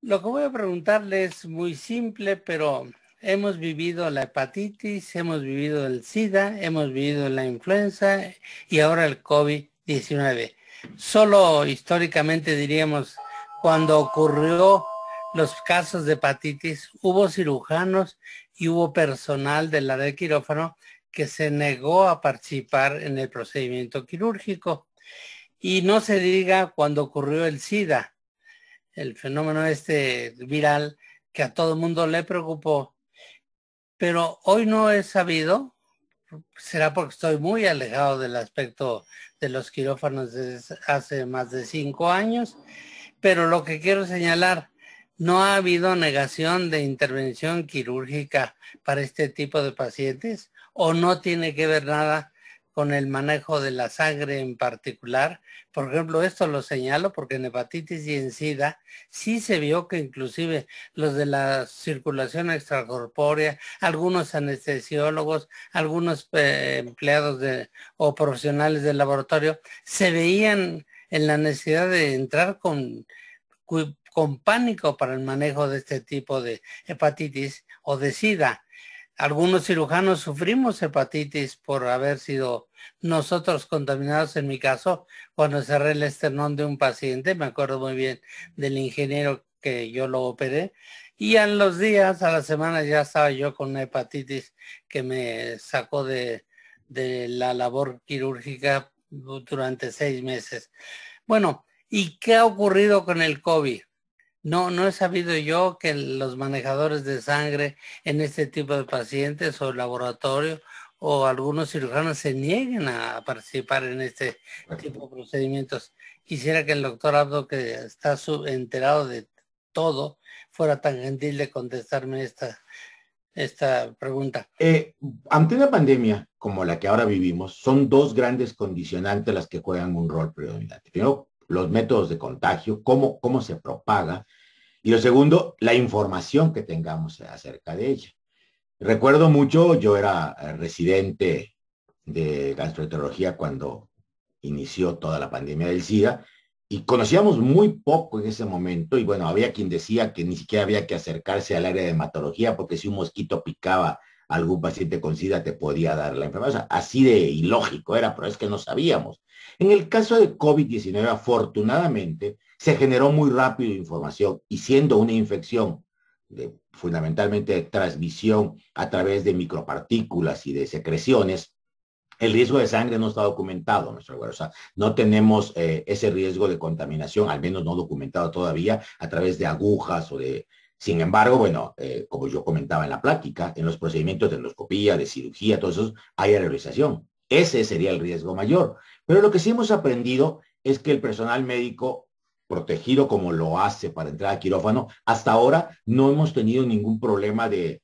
Lo que voy a preguntarle es muy simple, pero hemos vivido la hepatitis, hemos vivido el SIDA, hemos vivido la influenza y ahora el COVID-19. Solo históricamente diríamos, cuando ocurrió los casos de hepatitis, hubo cirujanos y hubo personal del área de quirófano que se negó a participar en el procedimiento quirúrgico. Y no se diga cuando ocurrió el SIDA, el fenómeno este viral que a todo el mundo le preocupó, pero hoy no he sabido, será porque estoy muy alejado del aspecto de los quirófanos desde hace más de 5 años, pero lo que quiero señalar, no ha habido negación de intervención quirúrgica para este tipo de pacientes o no tiene que ver nada con el manejo de la sangre en particular. Por ejemplo, esto lo señalo porque en hepatitis y en SIDA sí se vio que inclusive los de la circulación extracorpórea, algunos anestesiólogos, algunos empleados o profesionales del laboratorio se veían en la necesidad de entrar con pánico para el manejo de este tipo de hepatitis o de SIDA. Algunos cirujanos sufrimos hepatitis por haber sido nosotros contaminados. En mi caso, cuando cerré el esternón de un paciente, me acuerdo muy bien del ingeniero que yo lo operé, y a los días, a la semana ya estaba yo con una hepatitis que me sacó de la labor quirúrgica durante 6 meses. Bueno, ¿y qué ha ocurrido con el COVID? No he sabido yo que los manejadores de sangre en este tipo de pacientes o laboratorio o algunos cirujanos se nieguen a participar en este tipo de procedimientos. Quisiera que el doctor Abdo, que está enterado de todo, fuera tan gentil de contestarme esta pregunta. Ante una pandemia como la que ahora vivimos, son dos grandes condicionantes las que juegan un rol predominante. Primero, los métodos de contagio, cómo se propaga, y lo segundo, la información que tengamos acerca de ella. Recuerdo mucho, yo era residente de gastroenterología cuando inició toda la pandemia del SIDA y conocíamos muy poco en ese momento y bueno, había quien decía que ni siquiera había que acercarse al área de hematología porque si un mosquito picaba a algún paciente con SIDA te podía dar la enfermedad. O sea, así de ilógico era, pero es que no sabíamos. En el caso de COVID-19, afortunadamente, se generó muy rápido información y siendo una infección fundamentalmente de transmisión a través de micropartículas y de secreciones, el riesgo de sangre no está documentado, nuestro o sea, no tenemos ese riesgo de contaminación, al menos no documentado todavía, a través de agujas o de... Sin embargo, bueno, como yo comentaba en la plática, en los procedimientos de endoscopía, de cirugía, todos esos, hay aerolización. Ese sería el riesgo mayor. Pero lo que sí hemos aprendido es que el personal médico, protegido como lo hace para entrar a quirófano, hasta ahora no hemos tenido ningún problema de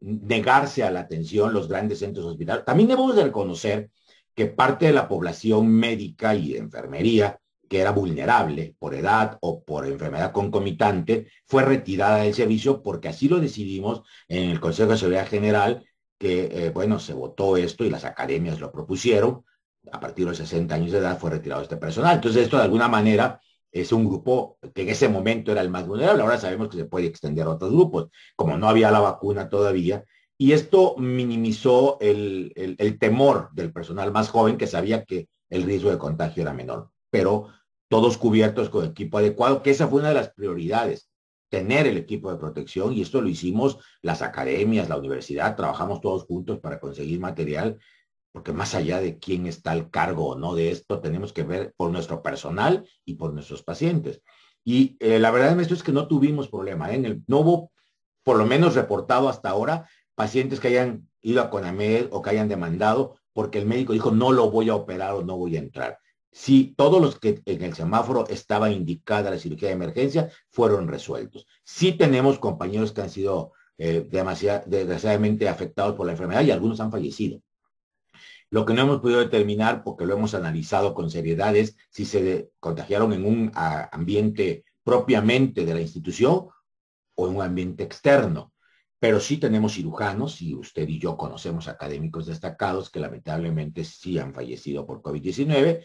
negarse a la atención los grandes centros hospitalarios. También debemos de reconocer que parte de la población médica y de enfermería que era vulnerable por edad o por enfermedad concomitante, fue retirada del servicio porque así lo decidimos en el Consejo de Seguridad General, que, bueno, se votó esto y las academias lo propusieron. A partir de los 60 años de edad fue retirado este personal. Entonces, esto de alguna manera es un grupo que en ese momento era el más vulnerable. Ahora sabemos que se puede extender a otros grupos, como no había la vacuna todavía. Y esto minimizó el temor del personal más joven que sabía que el riesgo de contagio era menor. Pero todos cubiertos con equipo adecuado, que esa fue una de las prioridades, tener el equipo de protección, y esto lo hicimos las academias, la universidad, trabajamos todos juntos para conseguir material, porque más allá de quién está al cargo o no de esto, tenemos que ver por nuestro personal y por nuestros pacientes. Y la verdad, maestro, es que no tuvimos problema, no hubo, por lo menos reportado hasta ahora, pacientes que hayan ido a CONAMED o que hayan demandado porque el médico dijo no lo voy a operar o no voy a entrar. Sí, todos los que en el semáforo estaba indicada la cirugía de emergencia fueron resueltos. Sí tenemos compañeros que han sido desgraciadamente afectados por la enfermedad y algunos han fallecido. Lo que no hemos podido determinar, porque lo hemos analizado con seriedad, es si se contagiaron en un ambiente propiamente de la institución o en un ambiente externo. Pero sí tenemos cirujanos, y usted y yo conocemos académicos destacados que lamentablemente sí han fallecido por COVID-19,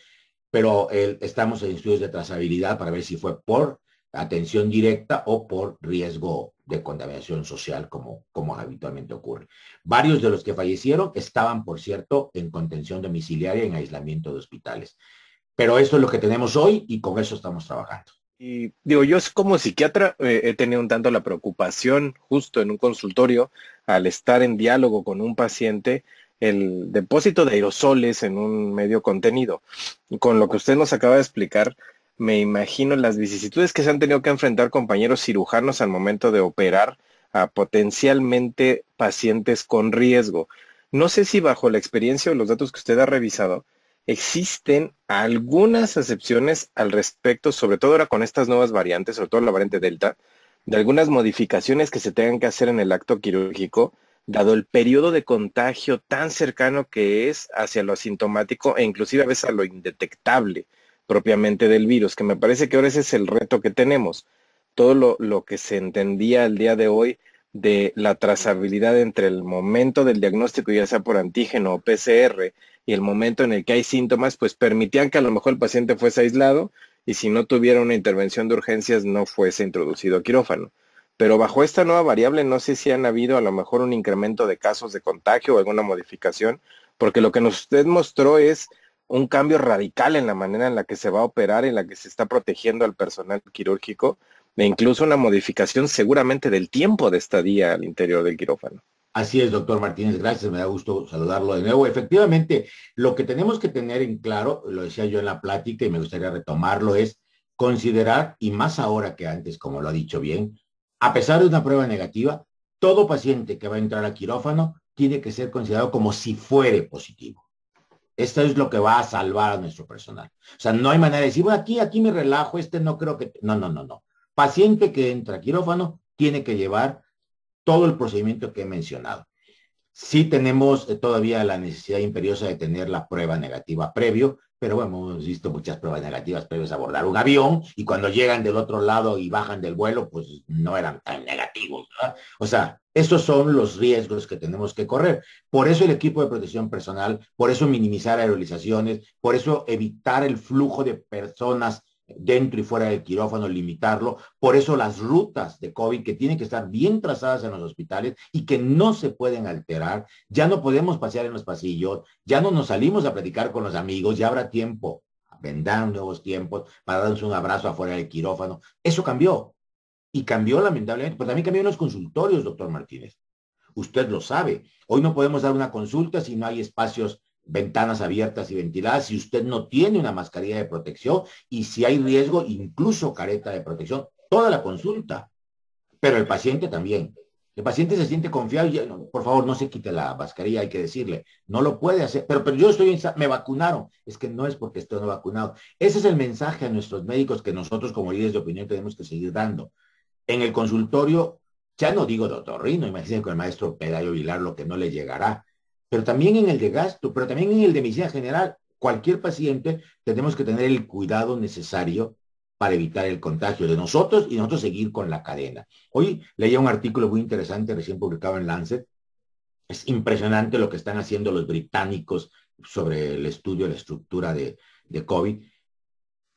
pero estamos en estudios de trazabilidad para ver si fue por atención directa o por riesgo de contaminación social, como habitualmente ocurre. Varios de los que fallecieron estaban, por cierto, en contención domiciliaria, en aislamiento de hospitales. Pero esto es lo que tenemos hoy y con eso estamos trabajando. Y digo, yo como psiquiatra he tenido un tanto la preocupación justo en un consultorio al estar en diálogo con un paciente, el depósito de aerosoles en un medio contenido. Y con lo que usted nos acaba de explicar, me imagino las vicisitudes que se han tenido que enfrentar compañeros cirujanos al momento de operar a potencialmente pacientes con riesgo. No sé si bajo la experiencia o los datos que usted ha revisado, existen algunas excepciones al respecto, sobre todo ahora con estas nuevas variantes, sobre todo la variante Delta, de algunas modificaciones que se tengan que hacer en el acto quirúrgico, dado el periodo de contagio tan cercano que es hacia lo asintomático e inclusive a veces a lo indetectable propiamente del virus, que me parece que ahora ese es el reto que tenemos. Todo lo que se entendía el día de hoy de la trazabilidad entre el momento del diagnóstico, ya sea por antígeno o PCR, y el momento en el que hay síntomas, pues permitían que a lo mejor el paciente fuese aislado y si no tuviera una intervención de urgencias no fuese introducido a quirófano. Pero bajo esta nueva variable no sé si han habido a lo mejor un incremento de casos de contagio o alguna modificación, porque lo que usted mostró es un cambio radical en la manera en la que se va a operar, en la que se está protegiendo al personal quirúrgico, e incluso una modificación seguramente del tiempo de estadía al interior del quirófano. Así es, doctor Martínez, gracias, me da gusto saludarlo de nuevo. Efectivamente, lo que tenemos que tener en claro, lo decía yo en la plática y me gustaría retomarlo, es considerar, y más ahora que antes, como lo ha dicho bien, a pesar de una prueba negativa, todo paciente que va a entrar a quirófano tiene que ser considerado como si fuere positivo. Esto es lo que va a salvar a nuestro personal. O sea, no hay manera de decir, bueno, aquí me relajo, no creo que... No. Paciente que entra a quirófano tiene que llevar todo el procedimiento que he mencionado. Sí tenemos todavía la necesidad imperiosa de tener la prueba negativa previo, pero bueno, hemos visto muchas pruebas negativas previas a abordar un avión y cuando llegan del otro lado y bajan del vuelo, pues no eran tan negativos, ¿verdad? O sea, esos son los riesgos que tenemos que correr. Por eso el equipo de protección personal, por eso minimizar aerolizaciones, por eso evitar el flujo de personas dentro y fuera del quirófano, limitarlo. Por eso las rutas de COVID que tienen que estar bien trazadas en los hospitales y que no se pueden alterar. Ya no podemos pasear en los pasillos, ya no nos salimos a platicar con los amigos, ya habrá tiempo, vendrán nuevos tiempos para darnos un abrazo afuera del quirófano. Eso cambió. Y cambió lamentablemente, pero también cambió en los consultorios, doctor Martínez. Usted lo sabe. Hoy no podemos dar una consulta si no hay espacios, ventanas abiertas y ventiladas, si usted no tiene una mascarilla de protección y si hay riesgo, incluso careta de protección, toda la consulta. Pero el paciente también. El paciente se siente confiado y no, por favor no se quite la mascarilla, hay que decirle, no lo puede hacer, pero yo me vacunaron, es que no es porque estoy no vacunado. Ese es el mensaje a nuestros médicos que nosotros como líderes de opinión tenemos que seguir dando. En el consultorio, ya no digo de otorrino, imagínense con el maestro Pelayo Vilar lo que no le llegará, pero también en el de gasto, pero también en el de medicina general, cualquier paciente tenemos que tener el cuidado necesario para evitar el contagio de nosotros y nosotros seguir con la cadena. Hoy leía un artículo muy interesante recién publicado en Lancet. Es impresionante lo que están haciendo los británicos sobre el estudio de la estructura de COVID.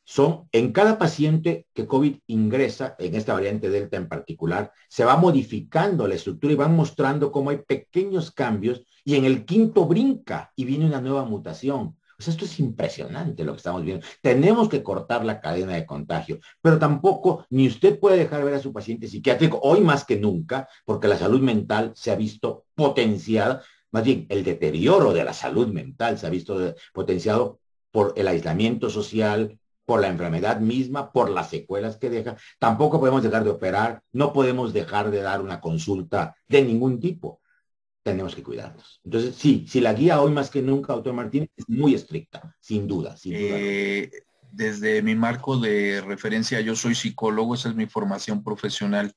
Son en cada paciente que COVID ingresa, en esta variante Delta en particular, se va modificando la estructura y van mostrando cómo hay pequeños cambios y en el quinto brinca y viene una nueva mutación. O sea, esto es impresionante lo que estamos viendo. Tenemos que cortar la cadena de contagio, pero tampoco ni usted puede dejar ver a su paciente psiquiátrico hoy más que nunca, porque la salud mental se ha visto potenciada, más bien el deterioro de la salud mental se ha visto potenciado por el aislamiento social, por la enfermedad misma, por las secuelas que deja. Tampoco podemos dejar de operar, no podemos dejar de dar una consulta de ningún tipo. Tenemos que cuidarnos. Entonces, sí, si la guía hoy más que nunca, doctor Martínez, es muy estricta, sin duda, sin duda. Desde mi marco de referencia, yo soy psicólogo, esa es mi formación profesional,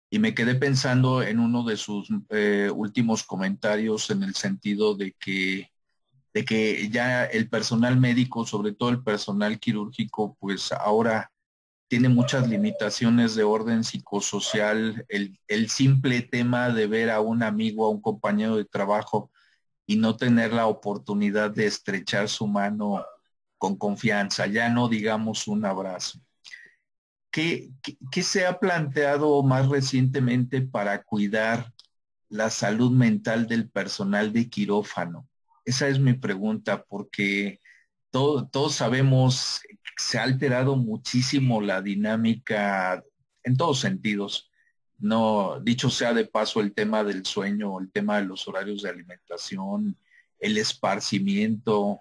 y me quedé pensando en uno de sus últimos comentarios en el sentido de que ya el personal médico, sobre todo el personal quirúrgico, pues ahora tiene muchas limitaciones de orden psicosocial, el simple tema de ver a un amigo, a un compañero de trabajo y no tener la oportunidad de estrechar su mano con confianza, ya no digamos un abrazo. ¿Qué se ha planteado más recientemente para cuidar la salud mental del personal de quirófano? Esa es mi pregunta, porque todos sabemos que se ha alterado muchísimo la dinámica en todos sentidos. No, dicho sea de paso, el tema del sueño, el tema de los horarios de alimentación, el esparcimiento.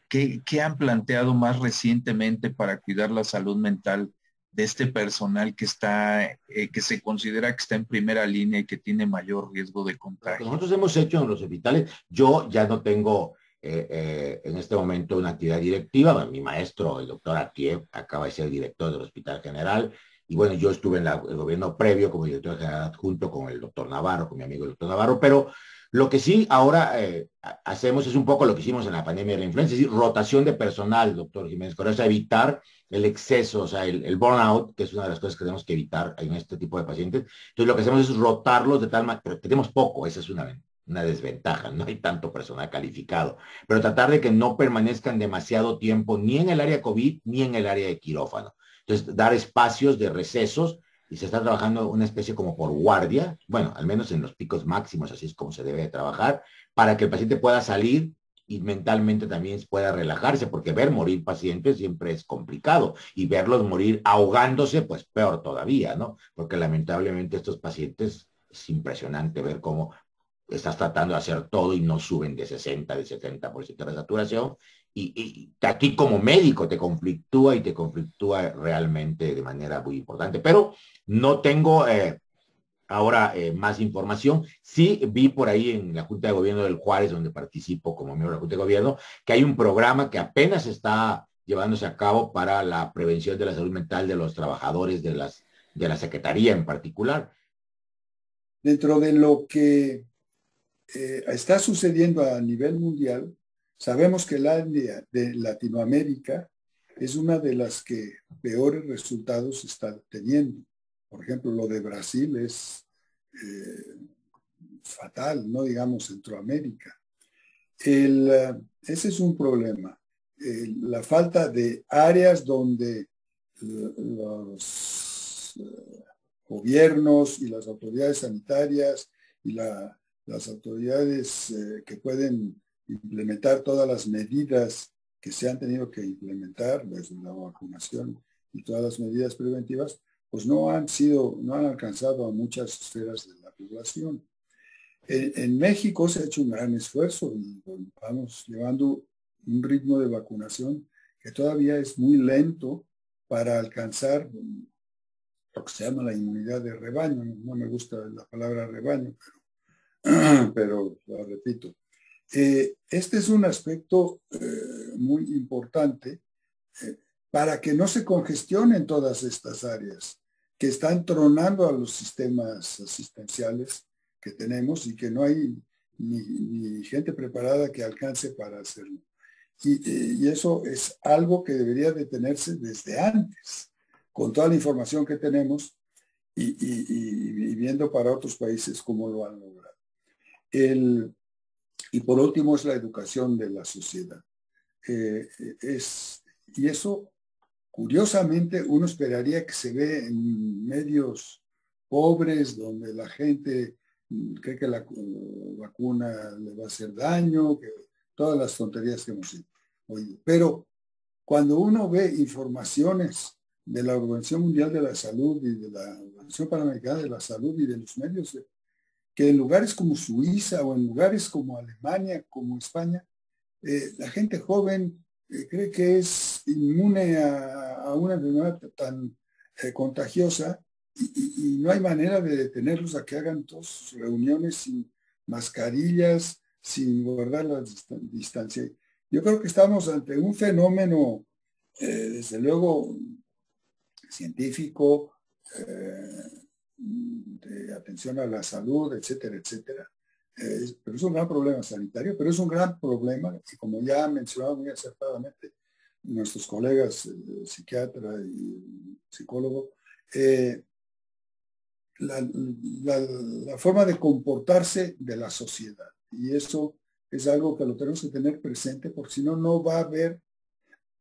¿Qué han planteado más recientemente para cuidar la salud mental de este personal que que se considera que está en primera línea y que tiene mayor riesgo de Lo que contagio? nosotros hemos hecho en los hospitales, yo ya no tengo en este momento una actividad directiva. Bueno, mi maestro, el doctor Atié, acaba de ser director del Hospital General, y bueno, yo estuve en el gobierno previo como director general adjunto con el doctor Navarro, con mi amigo el doctor Navarro, pero lo que sí ahora hacemos es un poco lo que hicimos en la pandemia de la influenza, es decir, rotación de personal, doctor Jiménez Correa, evitar el exceso, o sea, el burnout, que es una de las cosas que tenemos que evitar en este tipo de pacientes. Entonces lo que hacemos es rotarlos de tal manera, pero tenemos poco, esa es una desventaja, no hay tanto personal calificado, pero tratar de que no permanezcan demasiado tiempo ni en el área COVID ni en el área de quirófano. Entonces, dar espacios de recesos, y se está trabajando una especie como por guardia, bueno, al menos en los picos máximos, así es como se debe de trabajar, para que el paciente pueda salir y mentalmente también pueda relajarse, porque ver morir pacientes siempre es complicado, y verlos morir ahogándose, pues peor todavía, ¿no? Porque lamentablemente estos pacientes, es impresionante ver cómo estás tratando de hacer todo y no suben de 60, de 70% de saturación, y a ti como médico te conflictúa realmente de manera muy importante. Pero no tengo ahora más información. Sí vi por ahí en la Junta de Gobierno del Juárez, donde participo como miembro de la Junta de Gobierno, que hay un programa que apenas está llevándose a cabo para la prevención de la salud mental de los trabajadores de la Secretaría en particular. Dentro de lo que está sucediendo a nivel mundial, sabemos que el área de Latinoamérica es una de las que peores resultados está teniendo. Por ejemplo, lo de Brasil es fatal, no digamos Centroamérica. Ese es un problema. La falta de áreas donde los gobiernos y las autoridades sanitarias y las autoridades que pueden implementar todas las medidas que se han tenido que implementar, desde la vacunación y todas las medidas preventivas, pues no han alcanzado a muchas esferas de la población. En México se ha hecho un gran esfuerzo y vamos llevando un ritmo de vacunación que todavía es muy lento para alcanzar lo que se llama la inmunidad de rebaño. No me gusta la palabra rebaño, pero lo repito. Este es un aspecto muy importante para que no se congestionen todas estas áreas que están tronando a los sistemas asistenciales que tenemos y que no hay ni gente preparada que alcance para hacerlo. Y eso es algo que debería detenerse desde antes, con toda la información que tenemos y viendo para otros países cómo lo han logrado. Y por último es la educación de la sociedad. Y eso, curiosamente, uno esperaría que se ve en medios pobres, donde la gente cree que la vacuna le va a hacer daño, que todas las tonterías que hemos oído. Pero cuando uno ve informaciones de la Organización Mundial de la Salud y de la Organización Panamericana de la Salud y de los medios, que en lugares como Suiza o en lugares como Alemania, como España, la gente joven cree que es inmune a una enfermedad tan contagiosa y no hay manera de detenerlos a que hagan todas sus reuniones sin mascarillas, sin guardar la distancia. Yo creo que estamos ante un fenómeno, desde luego, científico, de atención a la salud, etcétera, etcétera. Pero es un gran problema sanitario, pero es un gran problema, y como ya han mencionado muy acertadamente nuestros colegas psiquiatra y psicólogo, la forma de comportarse de la sociedad. Y eso es algo que lo tenemos que tener presente, porque si no, no va a haber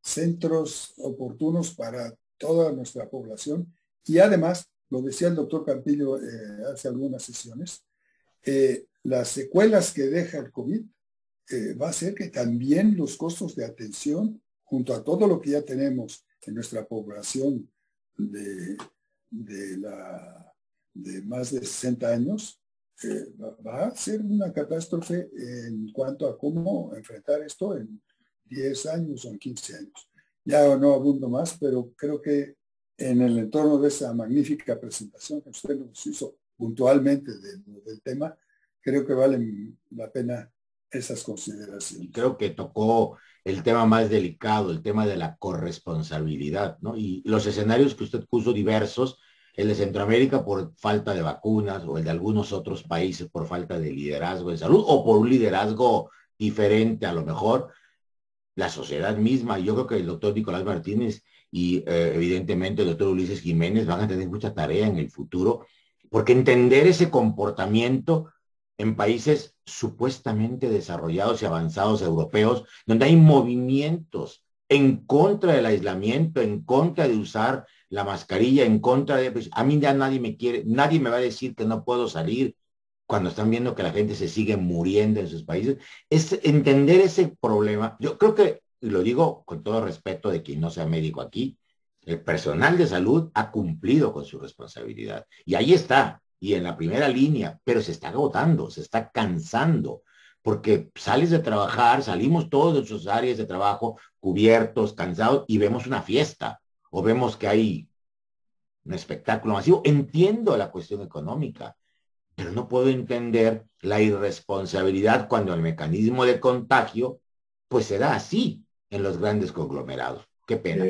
centros oportunos para toda nuestra población. Y además, lo decía el doctor Campillo hace algunas sesiones, las secuelas que deja el COVID va a ser que también los costos de atención, junto a todo lo que ya tenemos en nuestra población de más de 60 años, va a ser una catástrofe en cuanto a cómo enfrentar esto en 10 años o en 15 años. Ya no abundo más, pero creo que en el entorno de esa magnífica presentación que usted nos hizo puntualmente del tema, creo que valen la pena esas consideraciones. Creo que tocó el tema más delicado, el tema de la corresponsabilidad, ¿no? Y los escenarios que usted puso diversos, el de Centroamérica por falta de vacunas o el de algunos otros países por falta de liderazgo de salud o por un liderazgo diferente a lo mejor, la sociedad misma. Yo creo que el doctor Nicolás Martínez y evidentemente el doctor Ulises Jiménez van a tener mucha tarea en el futuro, porque entender ese comportamiento en países supuestamente desarrollados y avanzados europeos, donde hay movimientos en contra del aislamiento, en contra de usar la mascarilla, en contra de, pues, a mí ya nadie me quiere, nadie me va a decir que no puedo salir cuando están viendo que la gente se sigue muriendo en sus países. Es entender ese problema. Yo creo que, y lo digo con todo respeto de quien no sea médico aquí, el personal de salud ha cumplido con su responsabilidad. Y ahí está, y en la primera línea, pero se está agotando, se está cansando, porque sales de trabajar, salimos todos de sus áreas de trabajo cubiertos, cansados, y vemos una fiesta, o vemos que hay un espectáculo masivo. Entiendo la cuestión económica, pero no puedo entender la irresponsabilidad cuando el mecanismo de contagio pues se da así en los grandes conglomerados. Qué pena.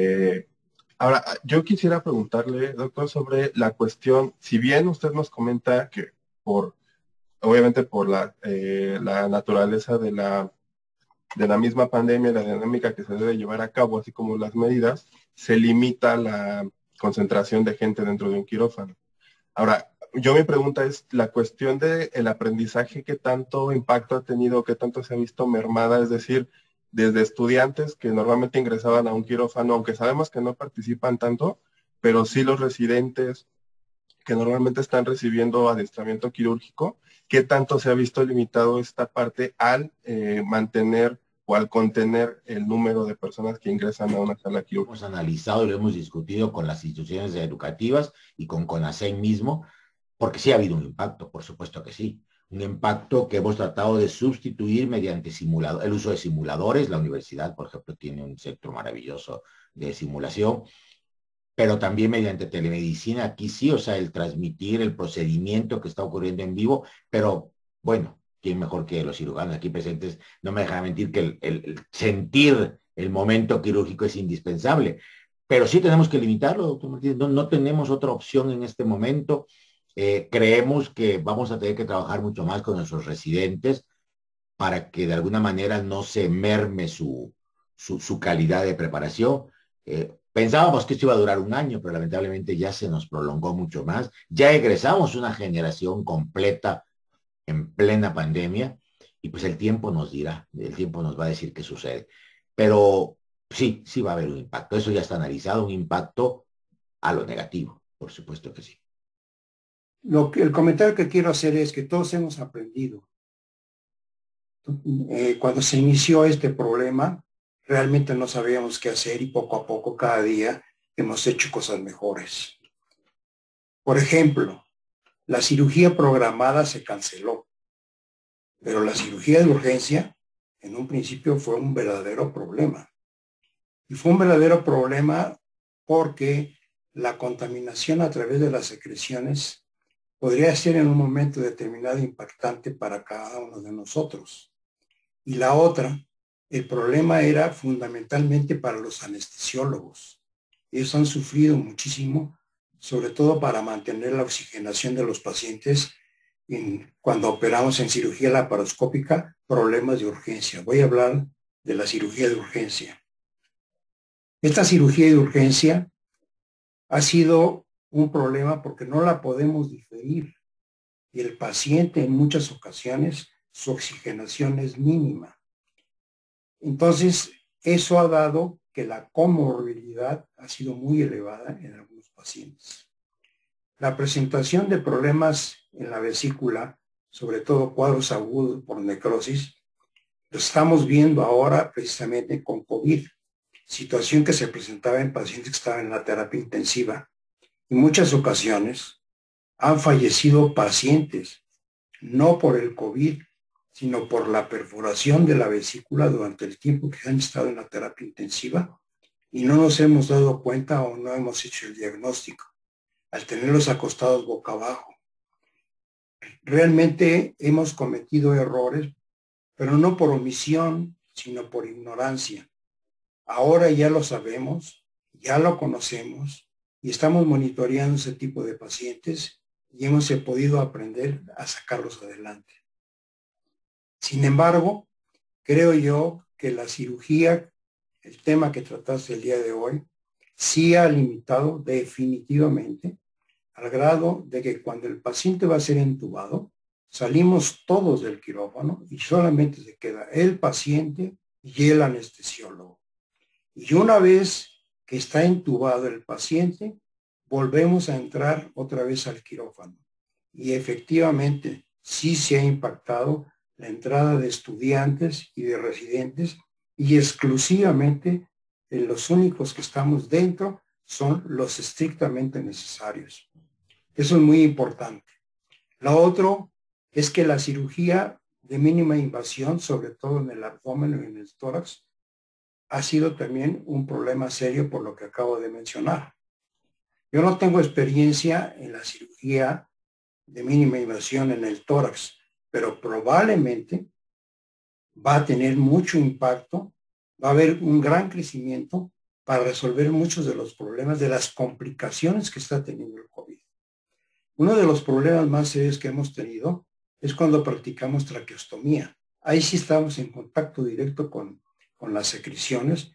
Ahora, yo quisiera preguntarle, doctor, sobre la cuestión, si bien usted nos comenta que obviamente por la naturaleza de la misma pandemia, la dinámica que se debe llevar a cabo, así como las medidas, se limita la concentración de gente dentro de un quirófano. Ahora, mi pregunta es la cuestión del aprendizaje, ¿qué tanto impacto ha tenido, qué tanto se ha visto mermada? Es decir, desde estudiantes que normalmente ingresaban a un quirófano, aunque sabemos que no participan tanto, pero sí los residentes que normalmente están recibiendo adiestramiento quirúrgico, ¿qué tanto se ha visto limitado esta parte al mantener o al contener el número de personas que ingresan a una sala quirúrgica? Hemos analizado y lo hemos discutido con las instituciones educativas y con CONASEM mismo, porque sí ha habido un impacto, por supuesto que sí. Un impacto que hemos tratado de sustituir mediante el uso de simuladores. La universidad, por ejemplo, tiene un centro maravilloso de simulación, pero también mediante telemedicina. Aquí sí, o sea, el transmitir el procedimiento que está ocurriendo en vivo, pero bueno, quién mejor que los cirujanos aquí presentes no me dejará mentir que el sentir el momento quirúrgico es indispensable. Pero sí tenemos que limitarlo, doctor Martínez. No tenemos otra opción en este momento. Creemos que vamos a tener que trabajar mucho más con nuestros residentes para que de alguna manera no se merme su calidad de preparación. Pensábamos que esto iba a durar un año, pero lamentablemente ya se nos prolongó mucho más. Ya egresamos una generación completa en plena pandemia y pues el tiempo nos dirá, el tiempo nos va a decir qué sucede. Pero sí va a haber un impacto. Eso ya está analizado, un impacto a lo negativo, por supuesto que sí. El comentario que quiero hacer es que todos hemos aprendido. Cuando se inició este problema, realmente no sabíamos qué hacer y poco a poco, cada día, hemos hecho cosas mejores. Por ejemplo, la cirugía programada se canceló, pero la cirugía de urgencia, en un principio, fue un verdadero problema. Y fue un verdadero problema porque la contaminación a través de las secreciones podría ser en un momento determinado impactante para cada uno de nosotros. Y la otra, el problema era fundamentalmente para los anestesiólogos. Ellos han sufrido muchísimo, sobre todo para mantener la oxigenación de los pacientes cuando operamos en cirugía laparoscópica, problemas de urgencia. Voy a hablar de la cirugía de urgencia. Esta cirugía de urgencia ha sido un problema porque no la podemos diferir y el paciente en muchas ocasiones su oxigenación es mínima. Entonces, eso ha dado que la comorbilidad ha sido muy elevada en algunos pacientes. La presentación de problemas en la vesícula, sobre todo cuadros agudos por necrosis, lo estamos viendo ahora precisamente con COVID, situación que se presentaba en pacientes que estaban en la terapia intensiva. En muchas ocasiones han fallecido pacientes, no por el COVID, sino por la perforación de la vesícula durante el tiempo que han estado en la terapia intensiva y no nos hemos dado cuenta o no hemos hecho el diagnóstico al tenerlos acostados boca abajo. Realmente hemos cometido errores, pero no por omisión, sino por ignorancia. Ahora ya lo sabemos, ya lo conocemos y estamos monitoreando ese tipo de pacientes y hemos podido aprender a sacarlos adelante. Sin embargo, creo yo que la cirugía, el tema que trataste el día de hoy, sí ha limitado definitivamente al grado de que cuando el paciente va a ser entubado, salimos todos del quirófano y solamente se queda el paciente y el anestesiólogo. Y una vez que está entubado el paciente, volvemos a entrar otra vez al quirófano. Y efectivamente, sí se ha impactado la entrada de estudiantes y de residentes y exclusivamente los únicos que estamos dentro son los estrictamente necesarios. Eso es muy importante. Lo otro es que la cirugía de mínima invasión, sobre todo en el abdomen o en el tórax, ha sido también un problema serio por lo que acabo de mencionar. Yo no tengo experiencia en la cirugía de mínima invasión en el tórax, pero probablemente va a tener mucho impacto, va a haber un gran crecimiento para resolver muchos de los problemas, de las complicaciones que está teniendo el COVID. Uno de los problemas más serios que hemos tenido es cuando practicamos traqueostomía. Ahí sí estamos en contacto directo con las secreciones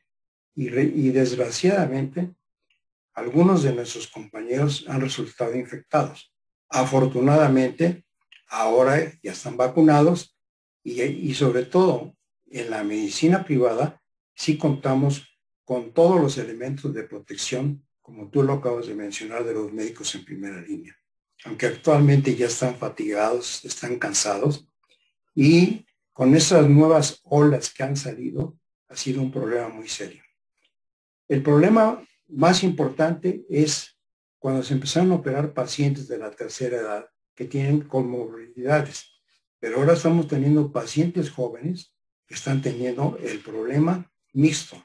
y desgraciadamente algunos de nuestros compañeros han resultado infectados. Afortunadamente, ahora ya están vacunados y sobre todo en la medicina privada sí contamos con todos los elementos de protección, como tú lo acabas de mencionar, de los médicos en primera línea. Aunque actualmente ya están fatigados, están cansados y con esas nuevas olas que han salido ha sido un problema muy serio. El problema más importante es cuando se empezaron a operar pacientes de la tercera edad que tienen comorbilidades. Pero ahora estamos teniendo pacientes jóvenes que están teniendo el problema mixto,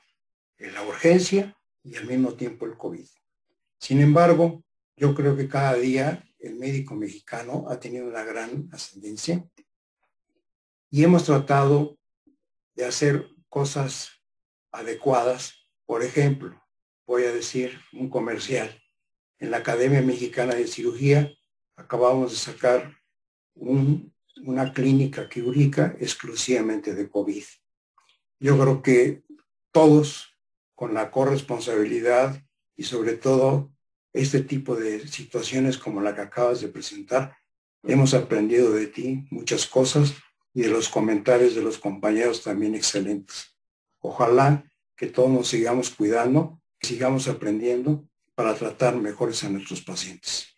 la urgencia y al mismo tiempo el COVID. Sin embargo, yo creo que cada día el médico mexicano ha tenido una gran ascendencia y hemos tratado de hacer cosas adecuadas. Por ejemplo, voy a decir un comercial. En la Academia Mexicana de Cirugía acabamos de sacar una clínica quirúrgica exclusivamente de COVID. Yo creo que todos, con la corresponsabilidad y sobre todo este tipo de situaciones como la que acabas de presentar, hemos aprendido de ti muchas cosas y de los comentarios de los compañeros también excelentes. Ojalá que todos nos sigamos cuidando, sigamos aprendiendo para tratar mejores a nuestros pacientes.